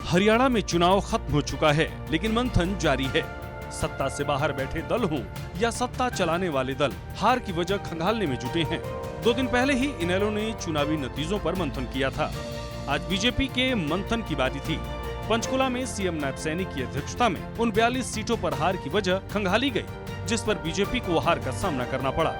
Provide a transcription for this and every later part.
हरियाणा में चुनाव खत्म हो चुका है, लेकिन मंथन जारी है। सत्ता से बाहर बैठे दल हों या सत्ता चलाने वाले दल हार की वजह खंगालने में जुटे हैं। 2 दिन पहले ही इनेलो ने चुनावी नतीजों पर मंथन किया था। आज बीजेपी के मंथन की बारी थी। पंचकुला में सीएम नायब सैनी की अध्यक्षता में उन 42 सीटों पर हार की वजह खंगाली गई, जिस पर बीजेपी को हार का सामना करना पड़ा।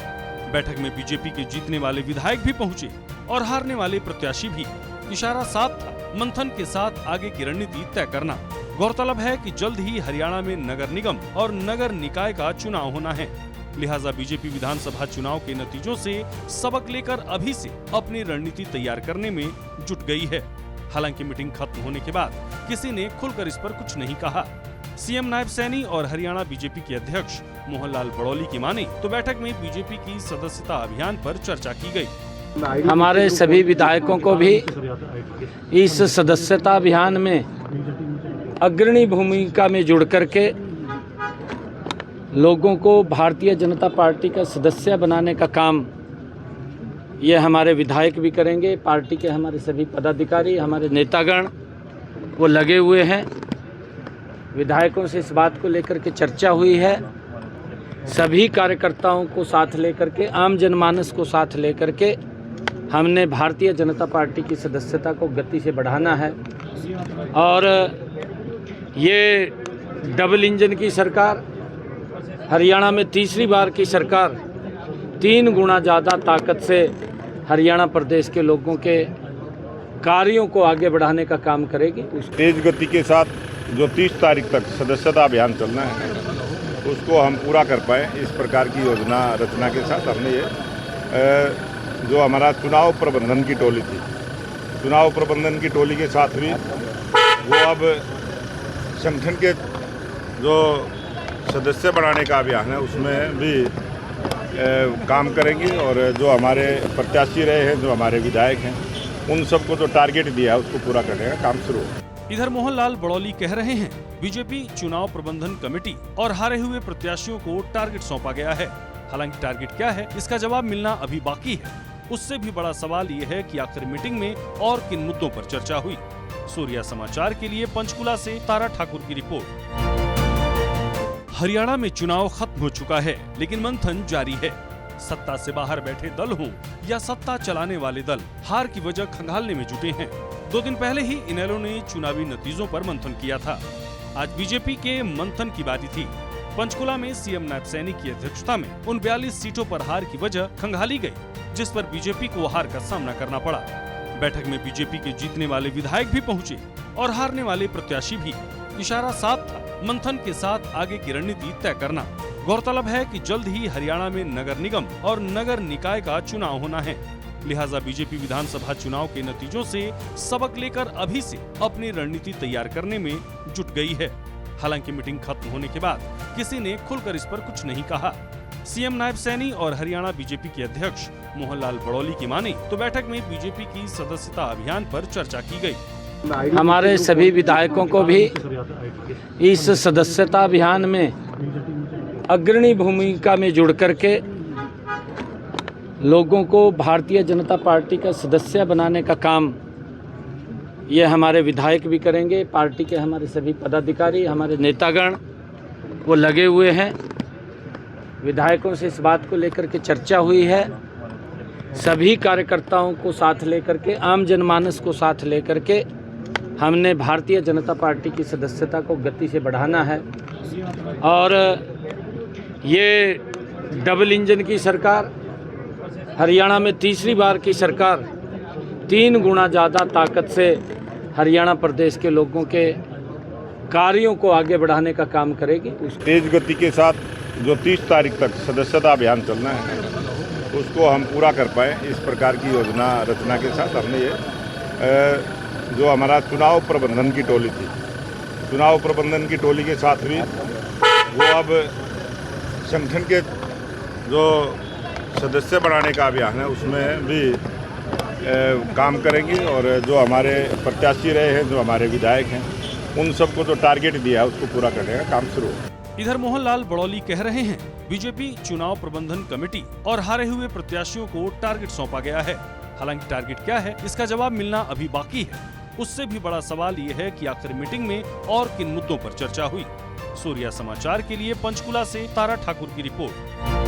बैठक में बीजेपी के जीतने वाले विधायक भी पहुंचे और हारने वाले प्रत्याशी भी। इशारा साफ था, मंथन के साथ आगे की रणनीति तय करना। गौरतलब है कि जल्द ही हरियाणा में नगर निगम और नगर निकाय का चुनाव होना है, लिहाजा बीजेपी विधानसभा चुनाव के नतीजों से सबक लेकर अभी से अपनी रणनीति तैयार करने में जुट गई है। हालांकि मीटिंग खत्म होने के बाद किसी ने खुलकर इस पर कुछ नहीं कहा। सीएम नायब सैनी और हरियाणा बीजेपी के अध्यक्ष मोहनलाल बड़ौली की माने तो बैठक में बीजेपी की सदस्यता अभियान पर चर्चा की गई। हमारे सभी विधायकों को भी इस सदस्यता अभियान में अग्रणी भूमिका में जुड़ करके लोगों को भारतीय जनता पार्टी का सदस्य बनाने का काम ये हमारे विधायक भी करेंगे। पार्टी के हमारे सभी पदाधिकारी, हमारे नेतागण वो लगे हुए हैं। विधायकों से इस बात को लेकर के चर्चा हुई है। सभी कार्यकर्ताओं को साथ लेकर के, आम जनमानस को साथ लेकर के हमने भारतीय जनता पार्टी की सदस्यता को गति से बढ़ाना है। और ये डबल इंजन की सरकार, हरियाणा में तीसरी बार की सरकार 3 गुना ज़्यादा ताकत से हरियाणा प्रदेश के लोगों के कार्यों को आगे बढ़ाने का काम करेगी। तेज गति के साथ जो 30 तारीख तक सदस्यता अभियान चलना है उसको हम पूरा कर पाए, इस प्रकार की योजना रचना के साथ हमने ये जो हमारा चुनाव प्रबंधन की टोली थी, चुनाव प्रबंधन की टोली के साथ भी वो अब संगठन के जो सदस्य बनाने का अभियान है उसमें भी काम करेंगे। और जो हमारे प्रत्याशी रहे हैं, जो हमारे विधायक हैं, उन सबको जो टारगेट दिया है उसको पूरा करने का काम शुरू हो। इधर मोहनलाल बड़ौली कह रहे हैं, बीजेपी चुनाव प्रबंधन कमेटी और हारे हुए प्रत्याशियों को टारगेट सौंपा गया है। हालांकि टारगेट क्या है, इसका जवाब मिलना अभी बाकी है। उससे भी बड़ा सवाल ये है कि आखिर मीटिंग में और किन मुद्दों पर चर्चा हुई। सूर्या समाचार के लिए पंचकुला से तारा ठाकुर की रिपोर्ट। हरियाणा में चुनाव खत्म हो चुका है, लेकिन मंथन जारी है। सत्ता से बाहर बैठे दल हों या सत्ता चलाने वाले दल हार की वजह खंगालने में जुटे हैं। 2 दिन पहले ही इनेलो ने चुनावी नतीजों पर मंथन किया था। आज बीजेपी के मंथन की बारी थी। पंचकुला में सीएम नायब सैनी की अध्यक्षता में उन 42 सीटों पर हार की वजह खंगाली गई, जिस पर बीजेपी को हार का सामना करना पड़ा। बैठक में बीजेपी के जीतने वाले विधायक भी पहुंचे और हारने वाले प्रत्याशी भी। इशारा साफ था, मंथन के साथ आगे की रणनीति तय करना। गौरतलब है कि जल्द ही हरियाणा में नगर निगम और नगर निकाय का चुनाव होना है, लिहाजा बीजेपी विधानसभा चुनाव के नतीजों से सबक लेकर अभी से अपनी रणनीति तैयार करने में जुट गई है। हालांकि मीटिंग खत्म होने के बाद किसी ने खुलकर इस पर कुछ नहीं कहा। सीएम नायब सैनी और हरियाणा बीजेपी के अध्यक्ष मोहनलाल बड़ौली की माने तो बैठक में बीजेपी की सदस्यता अभियान पर चर्चा की गई। हमारे सभी विधायकों को भी इस सदस्यता अभियान में अग्रणी भूमिका में जुड़ करके लोगों को भारतीय जनता पार्टी का सदस्य बनाने का काम ये हमारे विधायक भी करेंगे। पार्टी के हमारे सभी पदाधिकारी, हमारे नेतागण वो लगे हुए हैं। विधायकों से इस बात को लेकर के चर्चा हुई है। सभी कार्यकर्ताओं को साथ लेकर के, आम जनमानस को साथ लेकर के हमने भारतीय जनता पार्टी की सदस्यता को गति से बढ़ाना है। और ये डबल इंजन की सरकार, हरियाणा में तीसरी बार की सरकार 3 गुना ज़्यादा ताकत से हरियाणा प्रदेश के लोगों के कार्यों को आगे बढ़ाने का काम करेगी। तेज गति के साथ जो 30 तारीख तक सदस्यता अभियान चलना है उसको हम पूरा कर पाए, इस प्रकार की योजना रचना के साथ हमने ये जो हमारा चुनाव प्रबंधन की टोली थी, चुनाव प्रबंधन की टोली के साथ भी वो अब संगठन के जो सदस्य बनाने का अभियान है उसमें भी काम करेंगे। और जो हमारे प्रत्याशी रहे हैं, जो हमारे विधायक हैं, उन सबको जो टारगेट दिया है उसको पूरा करने का काम शुरू हो। इधर मोहनलाल बड़ौली कह रहे हैं, बीजेपी चुनाव प्रबंधन कमेटी और हारे हुए प्रत्याशियों को टारगेट सौंपा गया है। हालांकि टारगेट क्या है, इसका जवाब मिलना अभी बाकी है। उससे भी बड़ा सवाल ये है कि आखिर मीटिंग में और किन मुद्दों पर चर्चा हुई। सूर्या समाचार के लिए पंचकुला से तारा ठाकुर की रिपोर्ट।